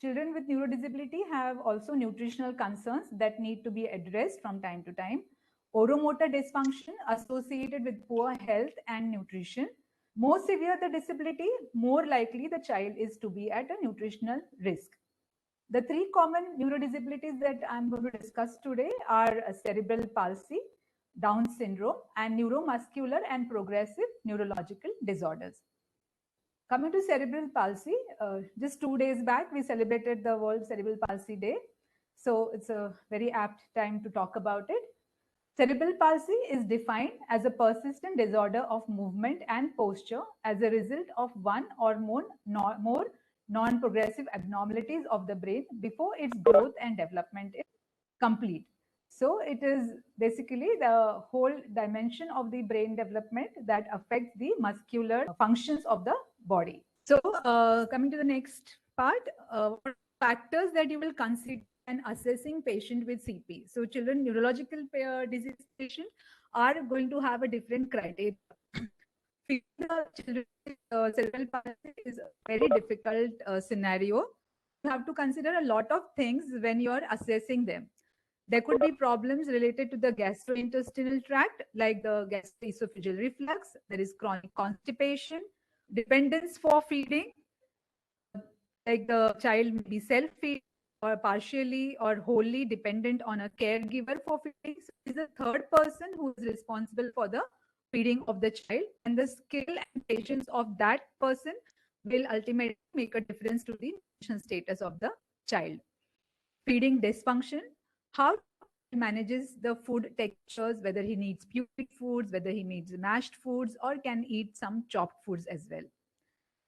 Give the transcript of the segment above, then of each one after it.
Children with neurodisability have also nutritional concerns that need to be addressed from time to time. Oromotor dysfunction associated with poor health and nutrition. More severe the disability, more likely the child is to be at a nutritional risk. The three common neurodisabilities that I'm going to discuss today are cerebral palsy, Down syndrome, and neuromuscular and progressive neurological disorders. Coming to cerebral palsy, just 2 days back, we celebrated the World Cerebral Palsy Day. So it's a very apt time to talk about it. Cerebral palsy is defined as a persistent disorder of movement and posture as a result of one or more non-progressive abnormalities of the brain before its growth and development is complete. So it is basically the whole dimension of the brain development that affects the muscular functions of the body. So coming to the next part, factors that you will consider when assessing patient with CP. So children neurological disease patient are going to have a different criteria. The children with cerebral palsy is a very difficult scenario. You have to consider a lot of things when you are assessing them. There could be problems related to the gastrointestinal tract, like the gastroesophageal reflux. There is chronic constipation, dependence for feeding, like the child may be self-feeding or partially or wholly dependent on a caregiver for feeding. So there is a third person who is responsible for the feeding of the child, and the skill and patience of that person will ultimately make a difference to the nutrition status of the child. Feeding dysfunction, how manages the food textures, whether he needs pureed foods, whether he needs mashed foods, or can eat some chopped foods as well.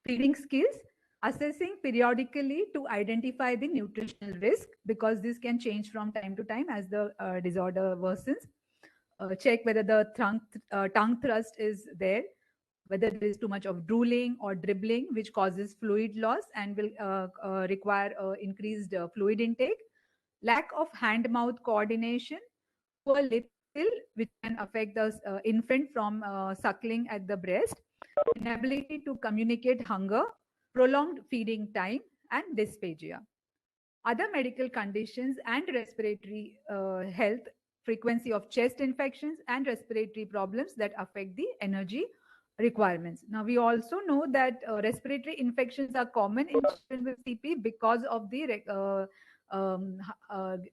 Feeding skills, assessing periodically to identify the nutritional risk, because this can change from time to time as the disorder worsens. Check whether the tongue thrust is there, whether there is too much of drooling or dribbling, which causes fluid loss and will require increased fluid intake. Lack of hand-mouth coordination, poor lip skill, which can affect the infant from suckling at the breast, inability to communicate hunger, prolonged feeding time, and dysphagia. Other medical conditions and respiratory health, frequency of chest infections and respiratory problems that affect the energy requirements. Now, we also know that respiratory infections are common in children with CP because of the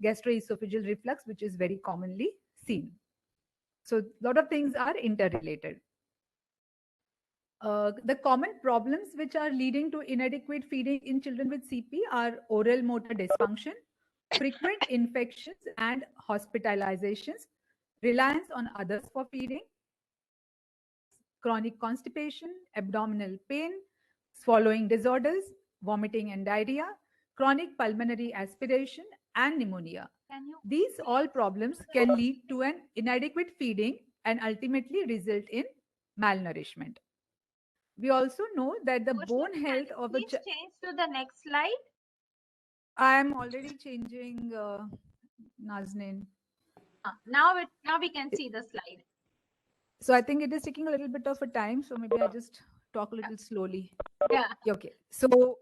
gastroesophageal reflux, which is very commonly seen. So, a lot of things are interrelated. The common problems which are leading to inadequate feeding in children with CP are oral motor dysfunction, frequent infections and hospitalizations, reliance on others for feeding, chronic constipation, abdominal pain, swallowing disorders, vomiting and diarrhea, chronic pulmonary aspiration, and pneumonia. These all problems can lead to an inadequate feeding and ultimately result in malnourishment. We also know that the bone health of a child. Change to the next slide. I am already changing, Nazneen. Now we can see the slide. So I think it is taking a little bit of a time. So maybe I just talk a little slowly. Yeah. Okay. So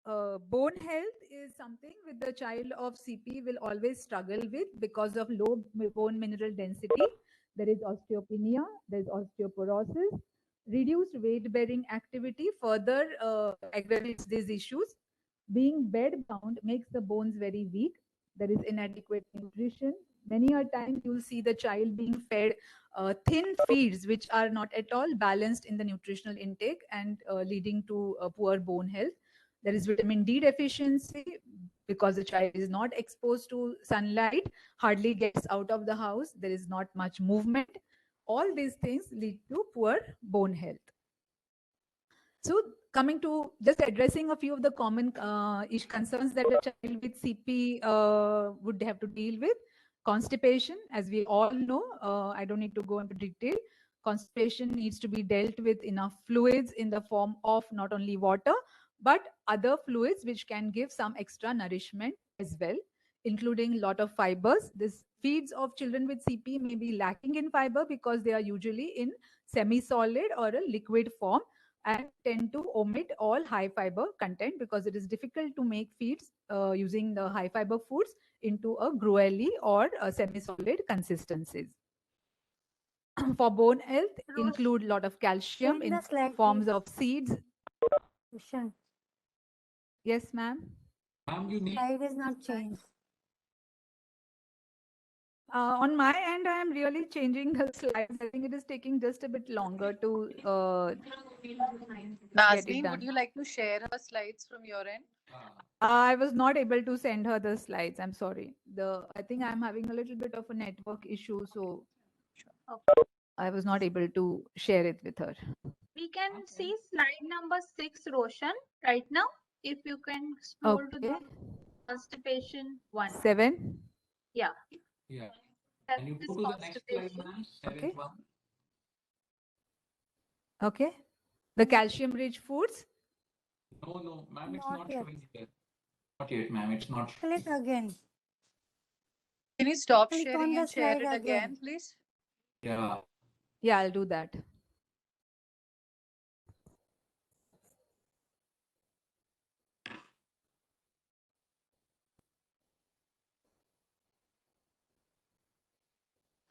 bone health is something with the child of CP will always struggle with because of low bone mineral density. There is osteopenia, there is osteoporosis. Reduced weight bearing activity further aggravates these issues. Being bed bound makes the bones very weak. There is inadequate nutrition. Many a time you'll see the child being fed thin feeds which are not at all balanced in the nutritional intake and leading to poor bone health. There is vitamin D deficiency because the child is not exposed to sunlight, hardly gets out of the house, there is not much movement. All these things lead to poor bone health. So coming to just addressing a few of the common concerns that a child with CP would have to deal with. Constipation, as we all know, I don't need to go into detail. Constipation needs to be dealt with enough fluids in the form of not only water, but other fluids which can give some extra nourishment as well, including a lot of fibers. This feeds of children with CP may be lacking in fiber because they are usually in semi-solid or a liquid form. and tend to omit all high fiber content because it is difficult to make feeds using the high fiber foods into a gruelly or a semi-solid consistencies. For bone health, include a lot of calcium Change in the slide, forms please. of seeds. Ushan, Yes, ma'am. Ma'am, you need slide is not changed. On my end, I am really changing the slides. I think it is taking just a bit longer to get it Nazneen, done. would you like to share her slides from your end? I was not able to send her the slides. I'm sorry. I think I'm having a little bit of a network issue, so Okay. I was not able to share it with her. We can see slide number 6, Roshan, right now. If you can scroll to Okay. the constipation 1. 7. Yeah. Yeah. That Can you is go to the next slide, constipation. ma'am? Seventh Okay. one. Okay. The calcium rich foods. No, ma'am, it's Not not yet. showing here. Not yet, ma'am. It's not. Click again. Can you stop Click sharing on the and share slide it again. again, please? Yeah. Yeah, I'll do that.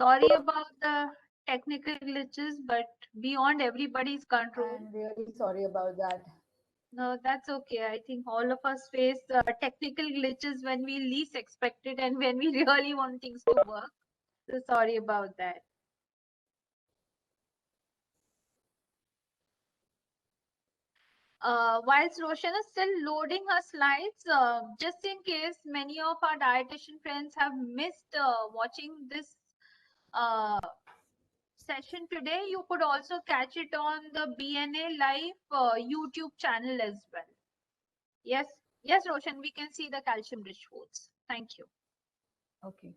Sorry about the technical glitches, but beyond everybody's control. I'm really sorry about that. No, that's okay. I think all of us face technical glitches when we least expect it and when we really want things to work. So sorry about that. Whilst Roshan is still loading her slides, just in case many of our dietitian friends have missed watching this session today, you could also catch it on the BNA Live YouTube channel as well. Yes, yes, Roshan, we can see the calcium rich foods. Thank you. Okay.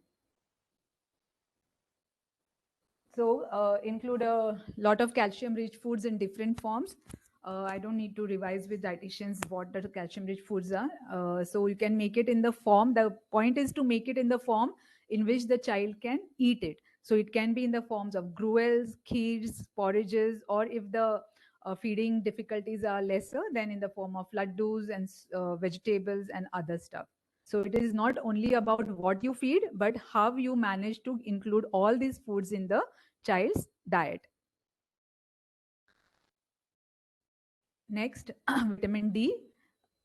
So include a lot of calcium rich foods in different forms. I don't need to revise with dietitians what the calcium rich foods are. So you can make it in the form. The point is to make it in the form in which the child can eat it. So it can be in the forms of gruels, kheers, porridges, or if the feeding difficulties are lesser, then in the form of laddus and vegetables and other stuff. So it is not only about what you feed, but how you manage to include all these foods in the child's diet. Next, vitamin D,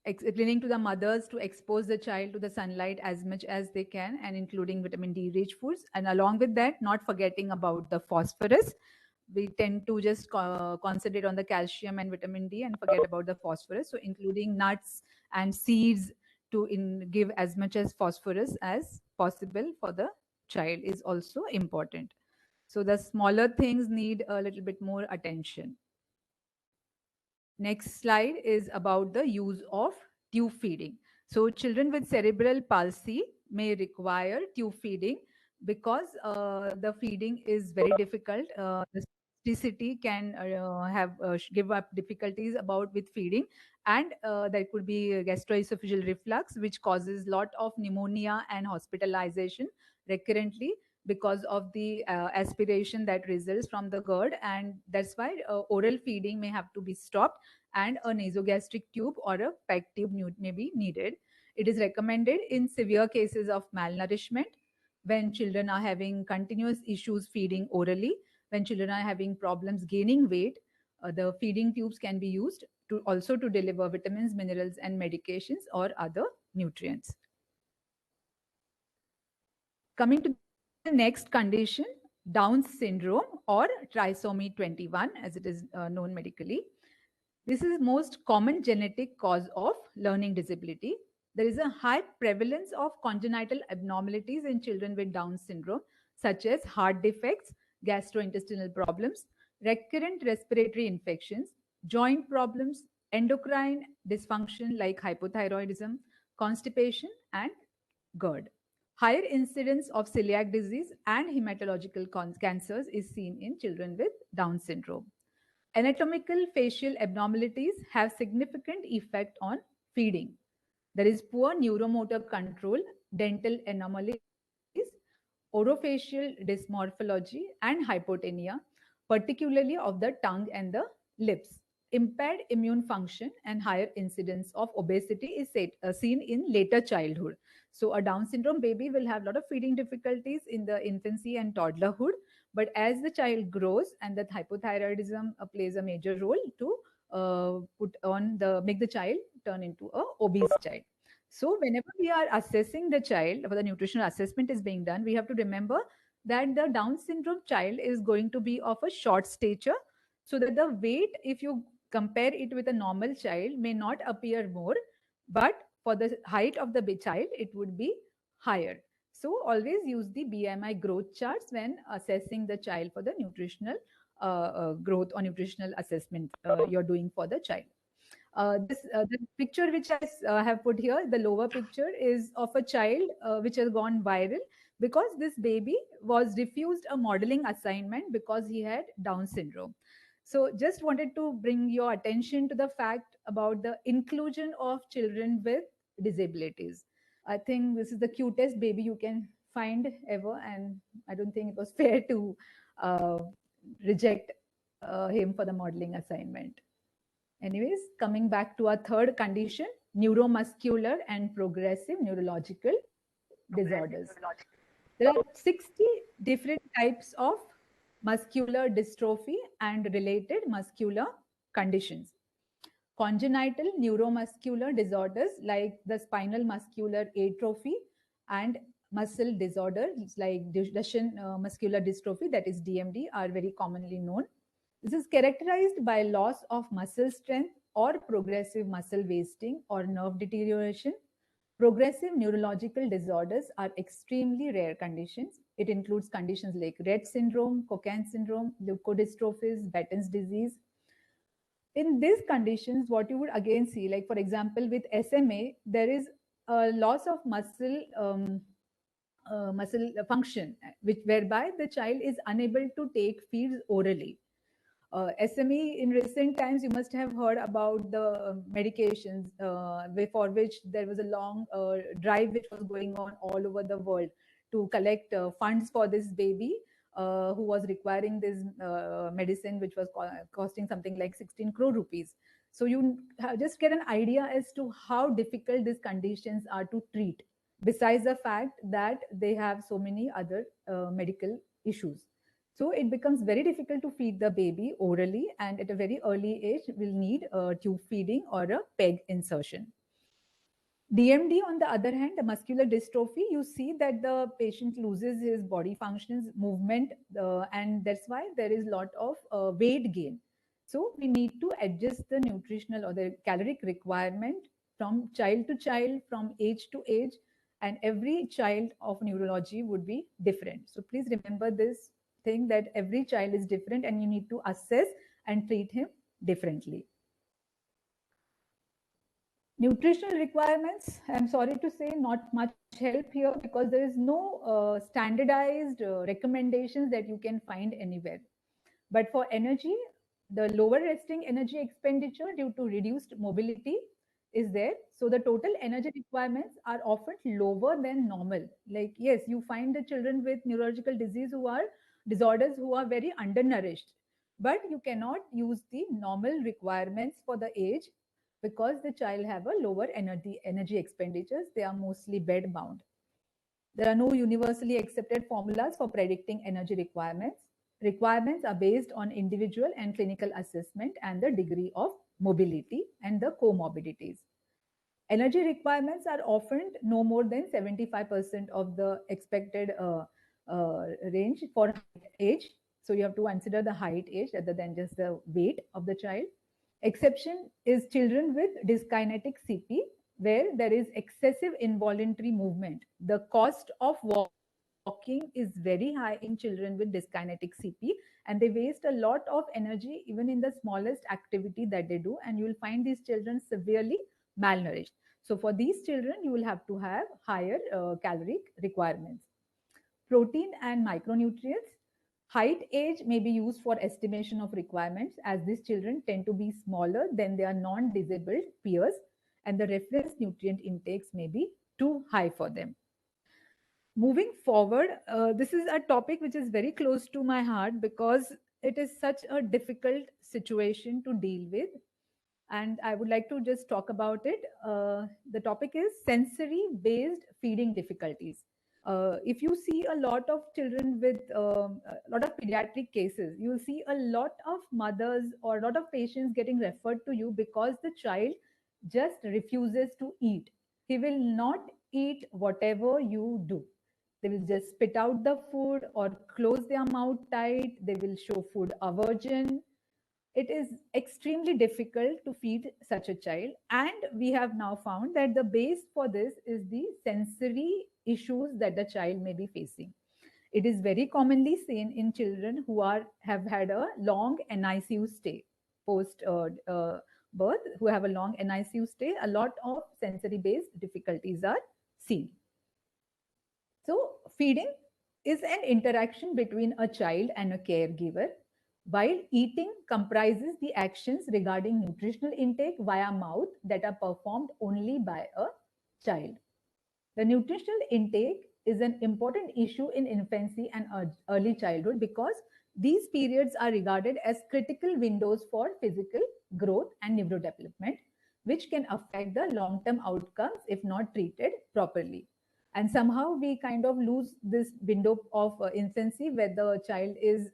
explaining to the mothers to expose the child to the sunlight as much as they can and including vitamin D rich foods. And along with that, not forgetting about the phosphorus. We tend to just concentrate on the calcium and vitamin D and forget about the phosphorus. So including nuts and seeds to give as much as phosphorus as possible for the child is also important. So the smaller things need a little bit more attention. Next slide is about the use of tube feeding. So children with cerebral palsy may require tube feeding because the feeding is very difficult. The spasticity can give up difficulties about with feeding, and there could be gastroesophageal reflux, which causes lot of pneumonia and hospitalization recurrently because of the aspiration that results from the GERD, and that's why oral feeding may have to be stopped and a nasogastric tube or a PEG tube may be needed. It is recommended in severe cases of malnourishment, when children are having continuous issues feeding orally, when children are having problems gaining weight. The feeding tubes can be used to also to deliver vitamins, minerals, and medications or other nutrients. Coming to the next condition, Down syndrome or trisomy 21, as it is known medically. This is the most common genetic cause of learning disability. There is a high prevalence of congenital abnormalities in children with Down syndrome, such as heart defects, gastrointestinal problems, recurrent respiratory infections, joint problems, endocrine dysfunction like hypothyroidism, constipation, and GERD. Higher incidence of celiac disease and hematological cancers is seen in children with Down syndrome. Anatomical facial abnormalities have significant effect on feeding. There is poor neuromotor control, dental anomalies, orofacial dysmorphology, and hypotonia, particularly of the tongue and the lips. impaired immune function and higher incidence of obesity is seen in later childhood. So a Down syndrome baby will have a lot of feeding difficulties in the infancy and toddlerhood, but as the child grows, and that hypothyroidism plays a major role to make the child turn into a obese child. So whenever we are assessing the child, or the nutritional assessment is being done, we have to remember that the Down syndrome child is going to be of a short stature, so that the weight, if you compare it with a normal child, may not appear more, but for the height of the child, it would be higher. So always use the BMI growth charts when assessing the child for the nutritional growth or nutritional assessment you're doing for the child. The picture which I have put here, the lower picture, is of a child which has gone viral because this baby was refused a modeling assignment because he had Down syndrome. So just wanted to bring your attention to the fact about the inclusion of children with disabilities. I think this is the cutest baby you can find ever, and I don't think it was fair to reject him for the modeling assignment. Anyways, coming back to our third condition, neuromuscular and progressive neurological disorders. There are 60 different types of muscular dystrophy and related muscular conditions. Congenital neuromuscular disorders like the spinal muscular atrophy and muscle disorders like Duchenne muscular dystrophy, that is DMD, are very commonly known. This is characterized by loss of muscle strength or progressive muscle wasting or nerve deterioration. Progressive neurological disorders are extremely rare conditions. It includes conditions like Rett syndrome, Cockayne syndrome, leukodystrophies, Batten's disease. In these conditions, what you would again see, like for example, with SMA, there is a loss of muscle function, whereby the child is unable to take feeds orally. SME, in recent times, you must have heard about the medications for which there was a long drive which was going on all over the world to collect funds for this baby who was requiring this medicine, which was costing something like 16 crore rupees. So you just get an idea as to how difficult these conditions are to treat, besides the fact that they have so many other medical issues. So it becomes very difficult to feed the baby orally, and at a very early age will need a tube feeding or a peg insertion. DMD, on the other hand, the muscular dystrophy, you see that the patient loses his body functions, movement, and that's why there is a lot of weight gain. So we need to adjust the nutritional or the caloric requirement from child to child, from age to age, and every child of neurology would be different. So please remember this thing, that every child is different and you need to assess and treat him differently. Nutritional requirements, I'm sorry to say, not much help here because there is no standardized recommendations that you can find anywhere. But for energy, the lower resting energy expenditure due to reduced mobility is there. So the total energy requirements are often lower than normal. Like, yes, you find the children with neurological disorders who are very undernourished, but you cannot use the normal requirements for the age because the child have a lower energy expenditures. They are mostly bed bound. There are no universally accepted formulas for predicting energy requirements. Requirements are based on individual and clinical assessment and the degree of mobility and the comorbidities. Energy requirements are often no more than 75% of the expected range for age. So you have to consider the height age rather than just the weight of the child. Exception is children with dyskinetic CP, where there is excessive involuntary movement. The cost of walking is very high in children with dyskinetic CP, and they waste a lot of energy even in the smallest activity that they do, and you will find these children severely malnourished. So for these children, you will have to have higher caloric requirements. Protein and micronutrients. Height age may be used for estimation of requirements, as these children tend to be smaller than their non-disabled peers, and the reference nutrient intakes may be too high for them. Moving forward, this is a topic which is very close to my heart because it is such a difficult situation to deal with, and I would like to just talk about it. The topic is sensory-based feeding difficulties. If you see a lot of children with a lot of pediatric cases, you'll see a lot of mothers or a lot of patients getting referred to you because the child just refuses to eat. He will not eat whatever you do. They will just spit out the food or close their mouth tight. They will show food aversion. It is extremely difficult to feed such a child. And we have now found that the base for this is the sensory issues that the child may be facing. It is very commonly seen in children who have had a long NICU stay post birth, who have a long NICU stay. A lot of sensory based difficulties are seen. So feeding is an interaction between a child and a caregiver, while eating comprises the actions regarding nutritional intake via mouth that are performed only by a child. The nutritional intake is an important issue in infancy and early childhood because these periods are regarded as critical windows for physical growth and neurodevelopment, which can affect the long-term outcomes if not treated properly. And somehow we kind of lose this window of infancy where the child is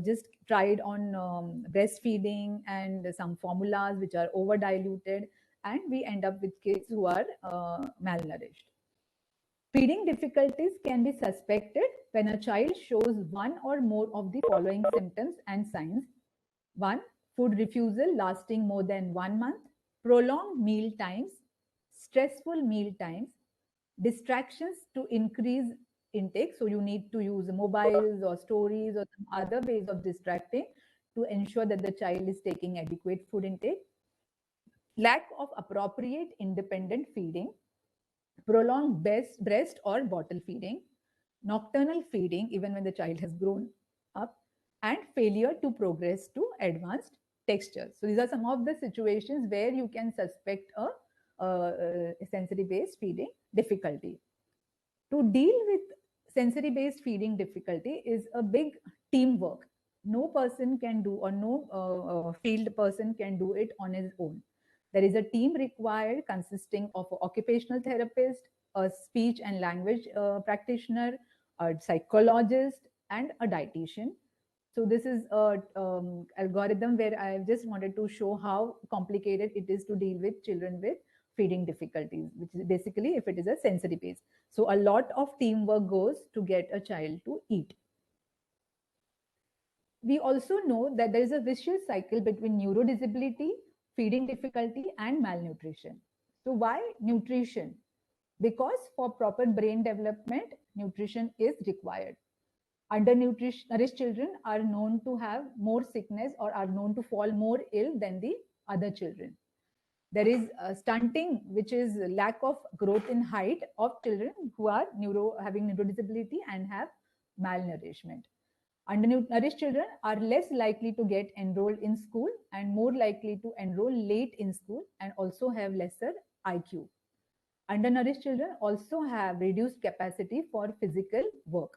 just tried on breastfeeding and some formulas which are over diluted, and we end up with kids who are malnourished. Feeding difficulties can be suspected when a child shows one or more of the following symptoms and signs. 1. Food refusal lasting more than 1 month, prolonged meal times, stressful meal times, distractions to increase intake. So you need to use mobiles or stories or some other ways of distracting to ensure that the child is taking adequate food intake. Lack of appropriate independent feeding, prolonged breast or bottle feeding, nocturnal feeding even when the child has grown up, and failure to progress to advanced textures. So these are some of the situations where you can suspect a sensory-based feeding difficulty. To deal with sensory-based feeding difficulty is a big teamwork. No person can do, or no field person can do it on his own. There is a team required consisting of an occupational therapist, a speech and language practitioner, a psychologist, and a dietitian. So this is a algorithm where I just wanted to show how complicated it is to deal with children with feeding difficulties, which is basically if it is a sensory base. So a lot of teamwork goes to get a child to eat. We also know that there is a vicious cycle between neurodisability, feeding difficulty, and malnutrition. So why nutrition? Because for proper brain development, nutrition is required. Undernourished children are known to have more sickness or are known to fall more ill than the other children. There is stunting, which is lack of growth in height of children who are having neurodisability and have malnourishment. Undernourished children are less likely to get enrolled in school and more likely to enroll late in school and also have lesser IQ. Undernourished children also have reduced capacity for physical work.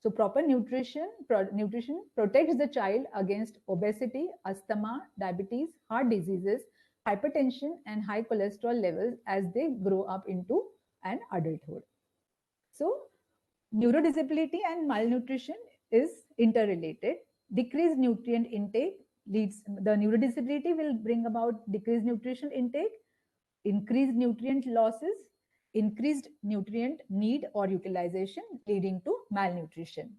So proper nutrition protects the child against obesity, asthma, diabetes, heart diseases, hypertension, and high cholesterol levels as they grow up into an adulthood. So neurodisability and malnutrition is interrelated. Decreased nutrient intake leads, the neurodisability will bring about decreased nutritional intake, increased nutrient losses, increased nutrient need or utilization, leading to malnutrition.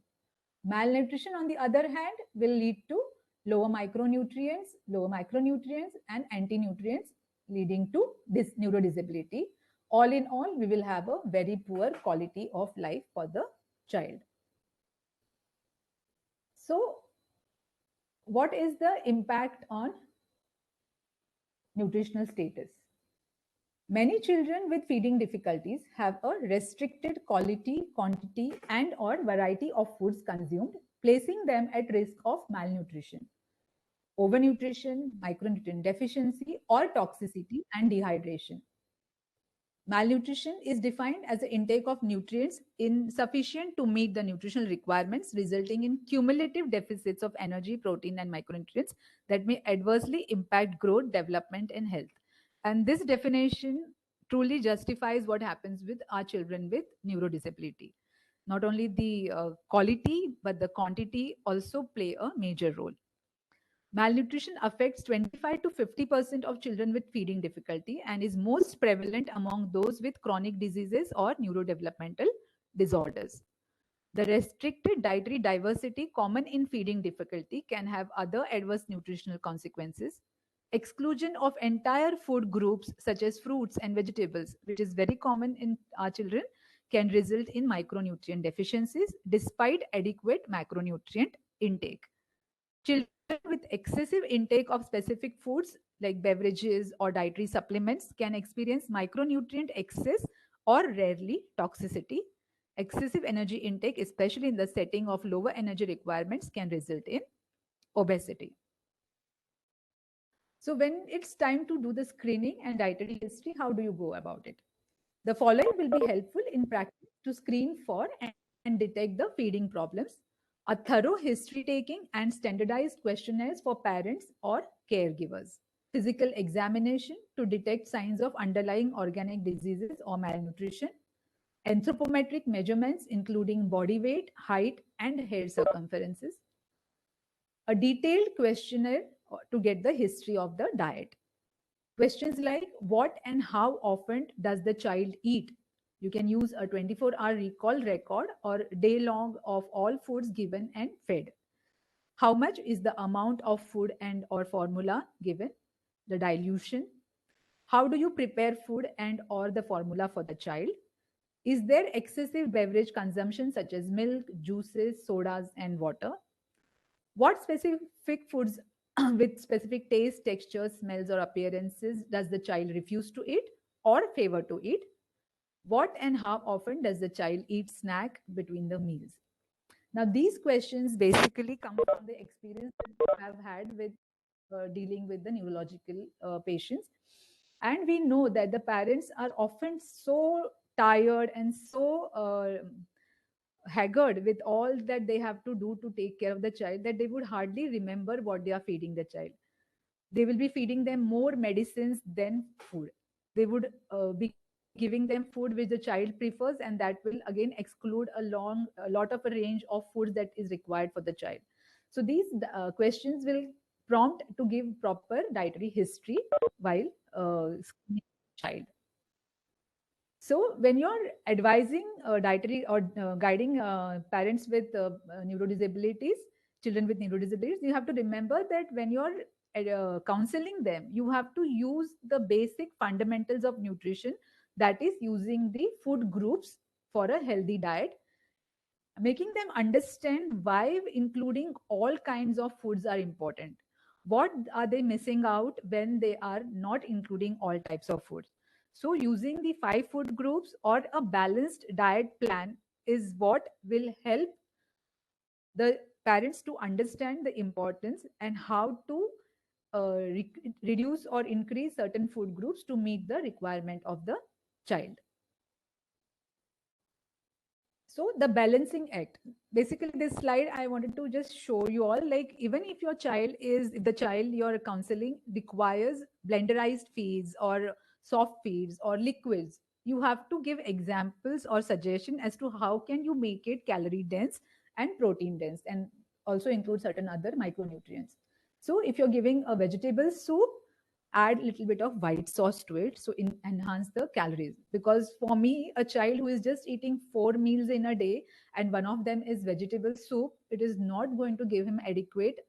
Malnutrition, on the other hand, will lead to lower micronutrients, and anti-nutrients, leading to this neurodisability. All in all, we will have a very poor quality of life for the child. So, what is the impact on nutritional status? Many children with feeding difficulties have a restricted quality, quantity, and or variety of foods consumed, placing them at risk of malnutrition, overnutrition, micronutrient deficiency, or toxicity and dehydration. Malnutrition is defined as the intake of nutrients insufficient to meet the nutritional requirements, resulting in cumulative deficits of energy, protein, and micronutrients that may adversely impact growth, development, and health. And this definition truly justifies what happens with our children with neurodisability. Not only the quality, but the quantity also play a major role. Malnutrition affects 25 to 50% of children with feeding difficulty and is most prevalent among those with chronic diseases or neurodevelopmental disorders. The restricted dietary diversity common in feeding difficulty can have other adverse nutritional consequences. Exclusion of entire food groups such as fruits and vegetables, which is very common in our children, can result in micronutrient deficiencies despite adequate macronutrient intake. Children with excessive intake of specific foods like beverages or dietary supplements can experience micronutrient excess or rarely toxicity. Excessive energy intake, especially in the setting of lower energy requirements, can result in obesity. So when it's time to do the screening and dietary history, how do you go about it? The following will be helpful in practice to screen for and detect the feeding problems. A thorough history taking and standardized questionnaires for parents or caregivers. Physical examination to detect signs of underlying organic diseases or malnutrition. Anthropometric measurements including body weight, height, and hair circumferences. A detailed questionnaire to get the history of the diet. Questions like what and how often does the child eat? You can use a 24-hour recall record or day log of all foods given and fed. How much is the amount of food and or formula given? The dilution. How do you prepare food and or the formula for the child? Is there excessive beverage consumption such as milk, juices, sodas, and water? What specific foods with specific taste, textures, smells, or appearances does the child refuse to eat or favor to eat? What and how often does the child eat snack between the meals? Now, these questions basically come from the experience that I have had with dealing with the neurological patients. And we know that the parents are often so tired and so haggard with all that they have to do to take care of the child that they would hardly remember what they are feeding the child. They will be feeding them more medicines than food. They would be giving them food which the child prefers, and that will again exclude a lot of a range of foods that is required for the child. So these questions will prompt to give proper dietary history while screening the child. So when you're advising dietary or guiding parents with neurodisabilities, children with neurodisabilities, you have to remember that when you're counseling them, you have to use the basic fundamentals of nutrition, that is using the food groups for a healthy diet, making them understand why including all kinds of foods are important. What are they missing out when they are not including all types of foods? So using the 5 food groups or a balanced diet plan is what will help the parents to understand the importance and how to reduce or increase certain food groups to meet the requirement of the child. So the balancing act, basically this slide I wanted to just show you all, like even if your child is, if the child you're counseling requires blenderized feeds or soft feeds or liquids, you have to give examples or suggestion as to how can you make it calorie dense and protein dense, and also include certain other micronutrients. So if you're giving a vegetable soup, add a little bit of white sauce to it, so enhance the calories. Because for me, a child who is just eating 4 meals in a day and one of them is vegetable soup, it is not going to give him adequate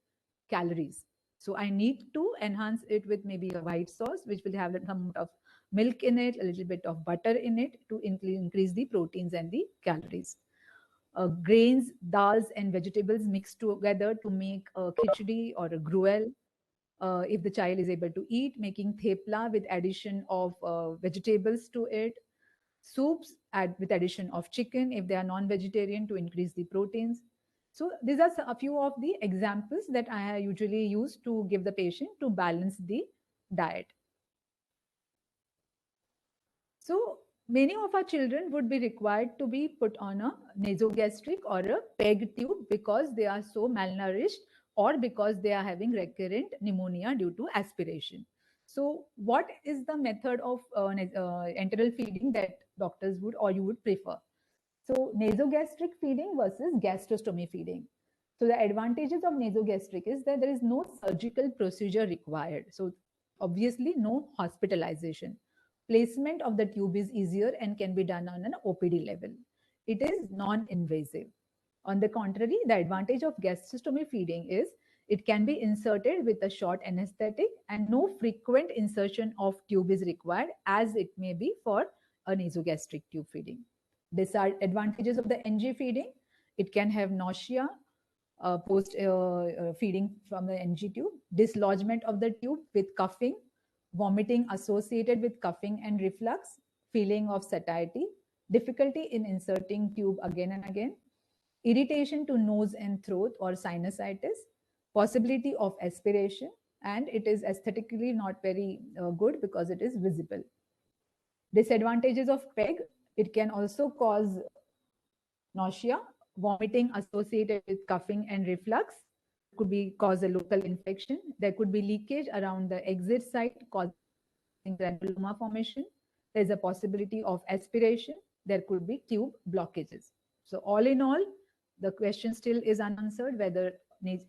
calories. So I need to enhance it with maybe a white sauce which will have some amount of milk in it, a little bit of butter in it, to increase the proteins and the calories. Grains, dals, and vegetables mixed together to make a khichdi or a gruel. If the child is able to eat, making thepla with addition of vegetables to it. Soups with addition of chicken if they are non-vegetarian, to increase the proteins. So these are a few of the examples that I usually use to give the patient to balance the diet. So many of our children would be required to be put on a nasogastric or a PEG tube because they are so malnourished or because they are having recurrent pneumonia due to aspiration. So what is the method of enteral feeding that doctors would or you would prefer? So nasogastric feeding versus gastrostomy feeding. So the advantages of nasogastric is that there is no surgical procedure required. So obviously no hospitalization. Placement of the tube is easier and can be done on an OPD level. It is non-invasive. On the contrary, the advantage of gastrostomy feeding is it can be inserted with a short anesthetic and no frequent insertion of tube is required as it may be for a nasogastric tube feeding. Disadvantages of the NG feeding, it can have nausea, post feeding from the NG tube, dislodgement of the tube with coughing, vomiting associated with coughing and reflux, feeling of satiety, difficulty in inserting tube again and again, irritation to nose and throat or sinusitis, possibility of aspiration, and it is aesthetically not very good because it is visible. Disadvantages of PEG, it can also cause nausea, vomiting associated with coughing and reflux, could be cause a local infection. There could be leakage around the exit site causing granuloma formation. There's a possibility of aspiration. There could be tube blockages. So all in all, the question still is unanswered whether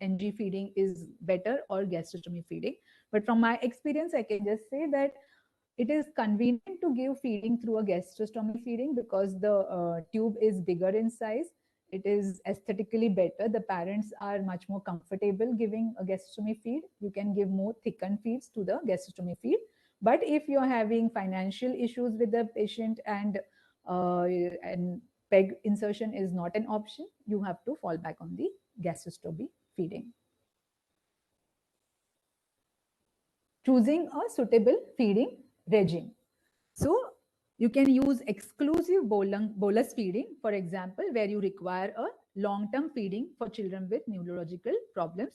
NG feeding is better or gastrostomy feeding. But from my experience, I can just say that it is convenient to give feeding through a gastrostomy feeding because the tube is bigger in size. It is aesthetically better. The parents are much more comfortable giving a gastrostomy feed. You can give more thickened feeds to the gastrostomy feed. But if you're having financial issues with the patient and PEG insertion is not an option, you have to fall back on the gastrostomy feeding. Choosing a suitable feeding regime. So you can use exclusive bolus feeding, for example, where you require a long-term feeding for children with neurological problems.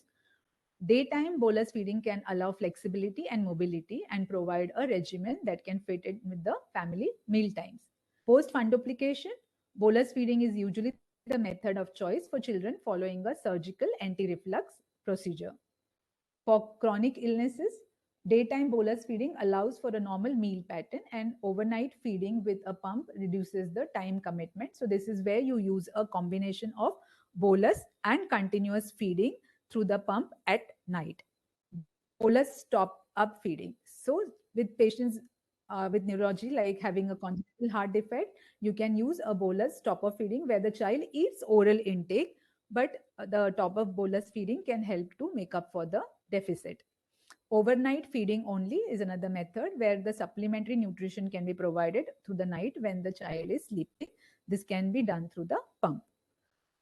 Daytime bolus feeding can allow flexibility and mobility and provide a regimen that can fit in with the family meal times. Post fundoplication, bolus feeding is usually the method of choice for children following a surgical anti-reflux procedure. For chronic illnesses, daytime bolus feeding allows for a normal meal pattern and overnight feeding with a pump reduces the time commitment. So this is where you use a combination of bolus and continuous feeding through the pump at night. Bolus top up feeding. So with patients with neurology, like having a congenital heart defect, you can use a bolus top up feeding where the child eats oral intake, but the top up bolus feeding can help to make up for the deficit. Overnight feeding only is another method where the supplementary nutrition can be provided through the night when the child is sleeping. This can be done through the pump.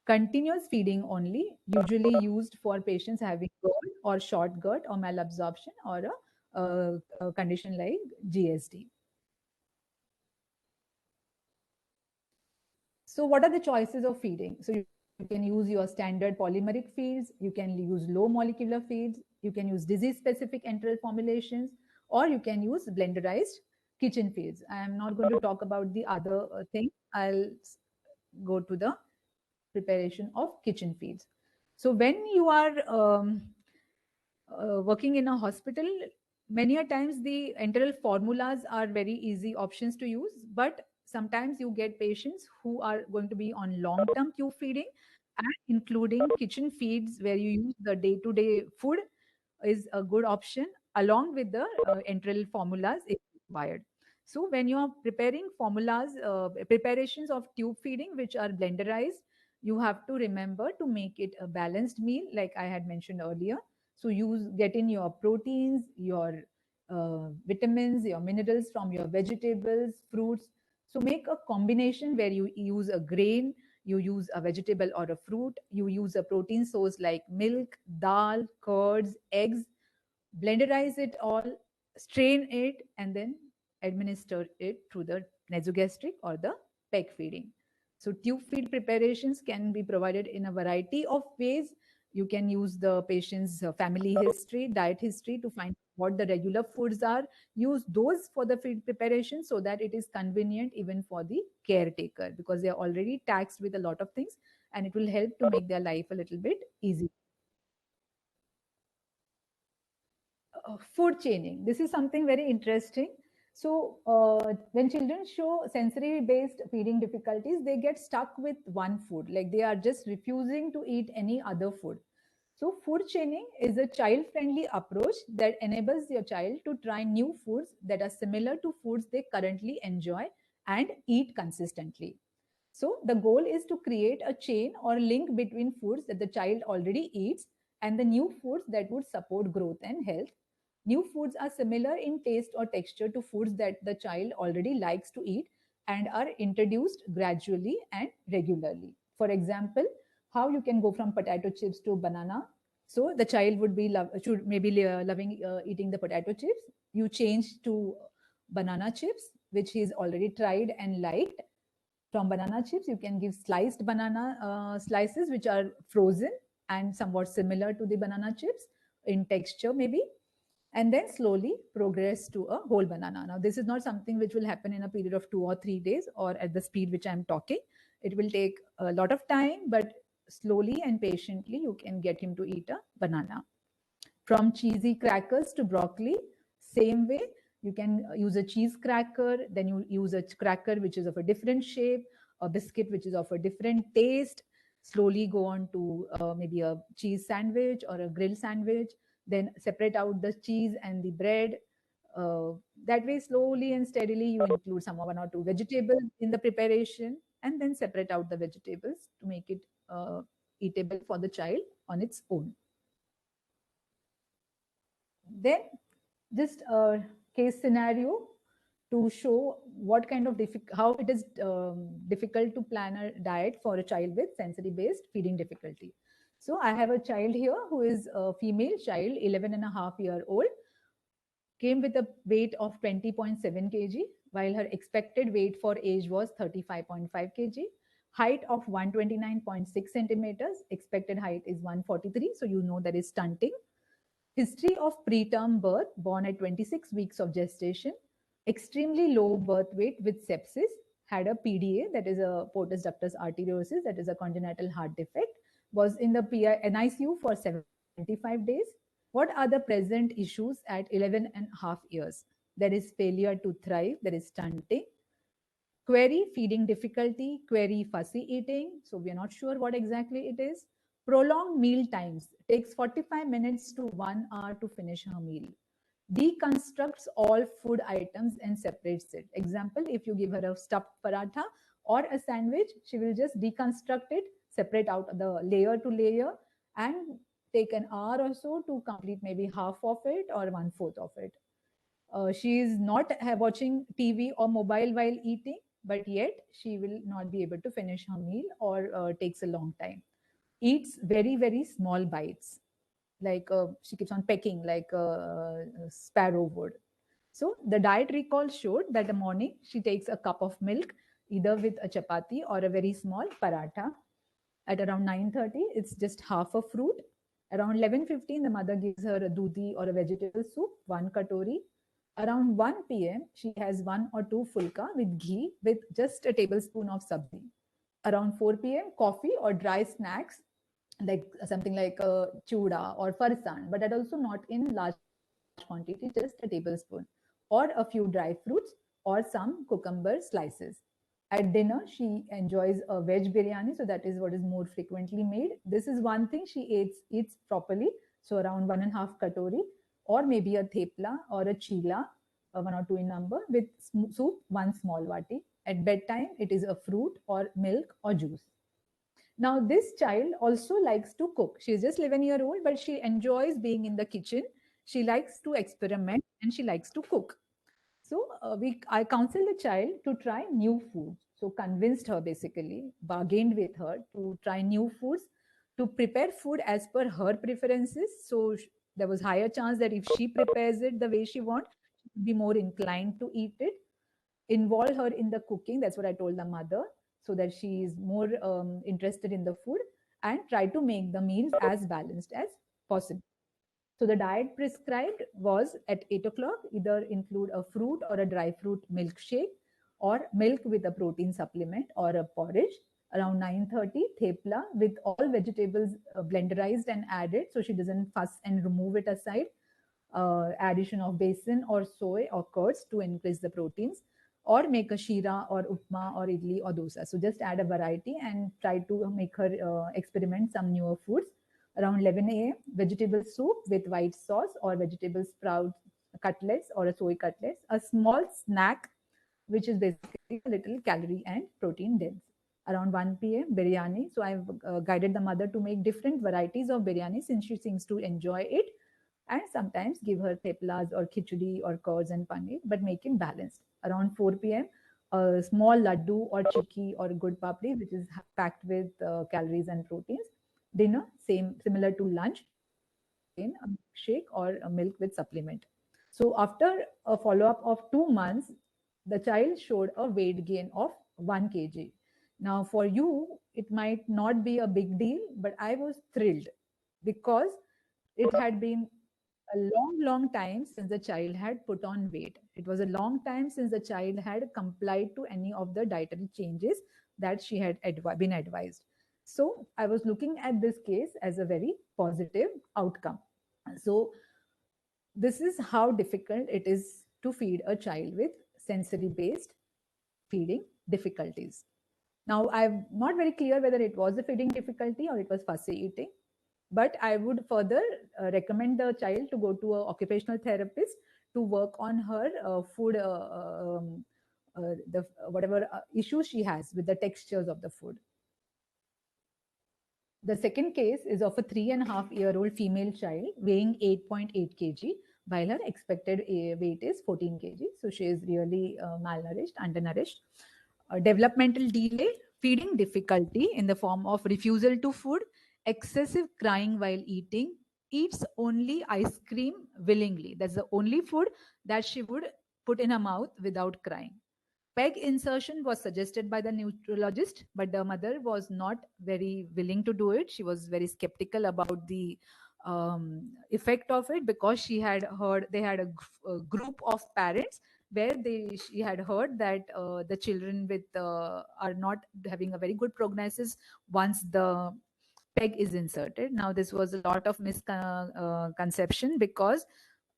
Continuous feeding only, usually used for patients having GERD or short GERD or malabsorption or a condition like GSD. So what are the choices of feeding? So you can use your standard polymeric feeds, you can use low molecular feeds, you can use disease-specific enteral formulations, or you can use blenderized kitchen feeds. I am not going to talk about the other thing. I'll go to the preparation of kitchen feeds. So when you are working in a hospital, many a times the enteral formulas are very easy options to use, but sometimes you get patients who are going to be on long-term tube feeding and including kitchen feeds where you use the day-to-day food is a good option along with the enteral formulas if required. So when you are preparing formulas, preparations of tube feeding which are blenderized, you have to remember to make it a balanced meal like I had mentioned earlier. So get in your proteins, your vitamins, your minerals from your vegetables, fruits. So make a combination where you use a grain, you use a vegetable or a fruit, you use a protein source like milk, dal, curds, eggs, blenderize it all, strain it, and then administer it through the nasogastric or the PEG feeding. So tube feed preparations can be provided in a variety of ways. You can use the patient's family history, diet history to find what the regular foods are, use those for the food preparation so that it is convenient even for the caretaker, because they are already taxed with a lot of things, and it will help to make their life a little bit easy. Food chaining. This is something very interesting. So when children show sensory based feeding difficulties, they get stuck with one food, like they are just refusing to eat any other food. So food chaining is a child friendly approach that enables your child to try new foods that are similar to foods they currently enjoy and eat consistently. So the goal is to create a chain or link between foods that the child already eats and the new foods that would support growth and health. New foods are similar in taste or texture to foods that the child already likes to eat and are introduced gradually and regularly. For example, how you can go from potato chips to banana. So the child would be should maybe loving eating the potato chips. You change to banana chips, which he's already tried and liked. From banana chips, you can give sliced banana slices, which are frozen and somewhat similar to the banana chips in texture, maybe, and then slowly progress to a whole banana. Now, this is not something which will happen in a period of 2 or 3 days or at the speed which I'm talking. It will take a lot of time, but slowly and patiently, you can get him to eat a banana. From cheesy crackers to broccoli, same way, you can use a cheese cracker, then you use a cracker which is of a different shape, a biscuit which is of a different taste, slowly go on to maybe a cheese sandwich or a grill sandwich, then separate out the cheese and the bread. That way, slowly and steadily, you include some one or two vegetables in the preparation, and then separate out the vegetables to make it eatable for the child on its own. Then just a case scenario to show what kind of how it is difficult to plan a diet for a child with sensory based feeding difficulty. So I have a child here who is a female child, 11.5-year old, came with a weight of 20.7 kg, while her expected weight for age was 35.5 kg. Height of 129.6 centimeters, expected height is 143, so you know there is stunting. History of preterm birth, born at 26 weeks of gestation, extremely low birth weight with sepsis, had a PDA, that is a portus ductus arteriosus, that is a congenital heart defect, was in the NICU for 75 days. What are the present issues at 11.5 years? There is failure to thrive, there is stunting, query feeding difficulty, query fussy eating. So we are not sure what exactly it is. Prolonged meal times, takes 45 minutes to 1 hour to finish her meal. Deconstructs all food items and separates it. Example, if you give her a stuffed paratha or a sandwich, she will just deconstruct it, separate out the layer to layer, and take an hour or so to complete maybe half of it or 1/4 of it. She is not watching TV or mobile while eating, but yet she will not be able to finish her meal or takes a long time. Eats very, very small bites, like she keeps on pecking like a sparrow would. So the diet recall showed that the morning she takes a cup of milk, either with a chapati or a very small paratha. At around 9:30, it's just half a fruit. Around 11:15, the mother gives her a dudhi or a vegetable soup, 1 katori. Around 1 p.m., she has 1 or 2 fulka with ghee with just a tablespoon of sabzi. Around 4 p.m., coffee or dry snacks like something like chuda or farsan, but that also not in large quantity, just a tablespoon, or a few dry fruits or some cucumber slices. At dinner, she enjoys a veg biryani, so that is what is more frequently made. This is one thing she eats properly, so around 1.5 katori, or maybe a thepla or a chila, 1 or 2 in number, with soup, 1 small vati. At bedtime, it is a fruit or milk or juice. Now, this child also likes to cook. She's just 11-year-old, but she enjoys being in the kitchen. She likes to experiment and she likes to cook. So I counseled the child to try new foods. So convinced her, basically, bargained with her to try new foods, to prepare food as per her preferences. So there was higher chance that if she prepares it the way she wants, she would be more inclined to eat it. Involve her in the cooking. That's what I told the mother, so that she is more interested in the food, and try to make the meals as balanced as possible. So the diet prescribed was at 8 o'clock, either include a fruit or a dry fruit milkshake, or milk with a protein supplement or a porridge. Around 9:30, thepla with all vegetables blenderized and added, so she doesn't fuss and remove it aside. Addition of besan or soy or curds to increase the proteins, or make a shira or upma or idli or dosa. So just add a variety and try to make her experiment some newer foods. Around 11 a.m., vegetable soup with white sauce or vegetable sprout cutlets or a soy cutlets, a small snack, which is basically a little calorie and protein dense. Around 1 p.m., biryani. So I've guided the mother to make different varieties of biryani since she seems to enjoy it, and sometimes give her theplas or khichdi or curds and paneer, but make it balanced. Around 4 p.m., a small laddu or chikki or gud papdi, which is packed with calories and proteins. Dinner, similar to lunch, in a shake or a milk with supplement. So after a follow-up of 2 months, the child showed a weight gain of 1 kg. Now for you, it might not be a big deal, but I was thrilled because it had been a long time since the child had put on weight. It was a long time since the child had complied to any of the dietary changes that she had been advised. So I was looking at this case as a very positive outcome. So this is how difficult it is to feed a child with sensory based feeding difficulties. Now, I'm not very clear whether it was a feeding difficulty or it was fussy eating, but I would further recommend the child to go to an occupational therapist to work on her food, the whatever issues she has with the textures of the food. The second case is of a 3.5-year-old female child weighing 8.8 kg, while her expected weight is 14 kg. So she is really malnourished, undernourished. Developmental delay, feeding difficulty in the form of refusal to food, excessive crying while eating, eats only ice cream willingly. That's the only food that she would put in her mouth without crying. PEG insertion was suggested by the neurologist, but the mother was not very willing to do it. She was very skeptical about the effect of it because she had heard they had a group of parents where she had heard that the children with are not having a very good prognosis once the PEG is inserted. Now this was a lot of misconception because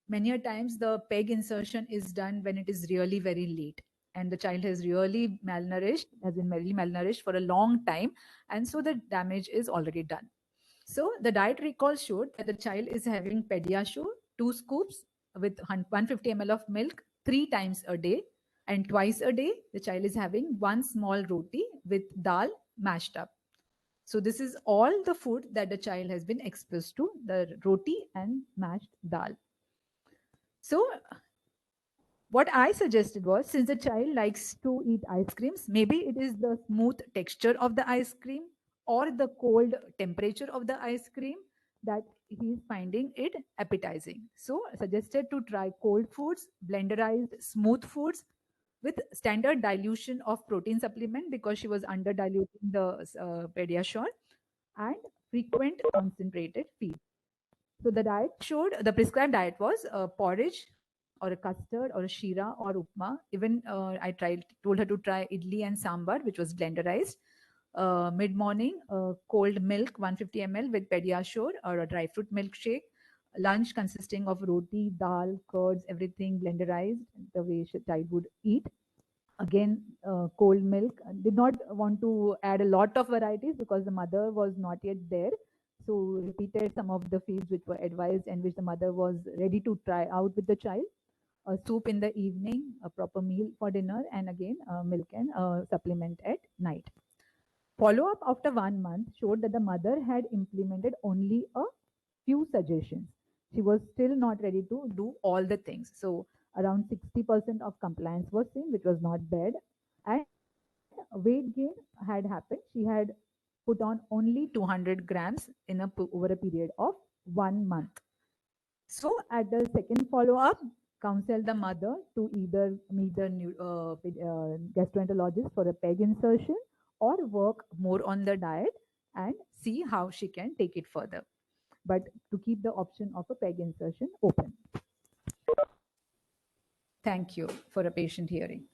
many a times the PEG insertion is done when it is really very late and the child has really malnourished, has been very malnourished for a long time, and so the damage is already done. So the diet recall showed that the child is having Pediasure, 2 scoops with 150 ml of milk 3 times a day, and twice a day the child is having 1 small roti with dal mashed up. So this is all the food that the child has been exposed to, the roti and mashed dal. So what I suggested was, since the child likes to eat ice creams, maybe it is the smooth texture of the ice cream or the cold temperature of the ice cream that he is finding it appetizing. So suggested to try cold foods, blenderized smooth foods with standard dilution of protein supplement because she was under diluting the Pediasure, and frequent concentrated feed. So the diet showed, the prescribed diet was porridge or a custard or a shira or upma. Even I told her to try idli and sambar, which was blenderized. Mid-morning, cold milk, 150 ml with Pediasure or a dry fruit milkshake. Lunch consisting of roti, dal, curds, everything blenderized, the way child would eat. Again, cold milk. Did not want to add a lot of varieties because the mother was not yet there. So repeated some of the feeds which were advised and which the mother was ready to try out with the child. A soup in the evening, a proper meal for dinner, and again milk and supplement at night. Follow-up after 1 month showed that the mother had implemented only a few suggestions. She was still not ready to do all the things. So around 60% of compliance was seen, which was not bad. And weight gain had happened. She had put on only 200 grams over a period of 1 month. So at the second follow-up, counsel the mother to either meet the gastroenterologist for a PEG insertion or work more on the diet and see how she can take it further. but to keep the option of a PEG insertion open. Thank you for a patient hearing.